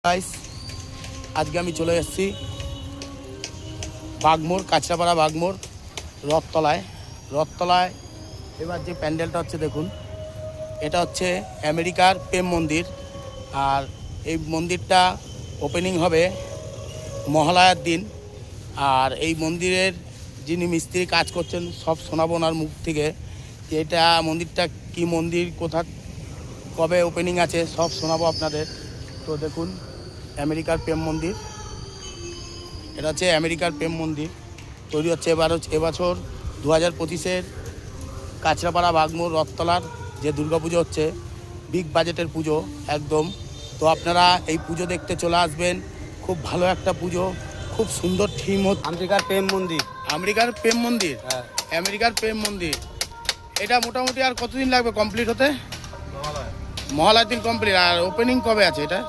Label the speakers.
Speaker 1: Guys, আজকে আমি চলে এসেছি বাগমোড়, কাঁচরাপাড়া বাগমোড় রথতলায়। এবার যে প্যান্ডেলটা হচ্ছে দেখুন, এটা হচ্ছে আমেরিকার প্রেম মন্দির। আর এই মন্দিরটা ওপেনিং হবে মহালয়ার দিন। আর এই মন্দিরের যিনি মিস্ত্রি কাজ করছেন সব শোনাবো ওনার মুখ থেকে যে এটা মন্দিরটা কি মন্দির, কোথা কবে ওপেনিং আছে সব শোনাবো আপনাদের। তো দেখুন, আমেরিকার প্রেম মন্দির, এটা হচ্ছে আমেরিকার প্রেম মন্দির তৈরি হচ্ছে এবছর 2025-এর কাঁচরাপাড়া বাগমোড় রথতলার যে দুর্গাপুজো হচ্ছে, বিগ বাজেটের পুজো একদম। তো আপনারা এই পুজো দেখতে চলে আসবেন। খুব ভালো একটা পুজো, খুব সুন্দর থিম হচ্ছে।
Speaker 2: আমেরিকার প্রেম মন্দির।
Speaker 1: আমেরিকার প্রেম মন্দির,
Speaker 2: হ্যাঁ,
Speaker 1: আমেরিকার প্রেম মন্দির। এটা মোটামুটি আর কতদিন লাগবে কমপ্লিট হতে? মহালয়ার দিন কমপ্লিট। আর ওপেনিং কবে আছে এটা?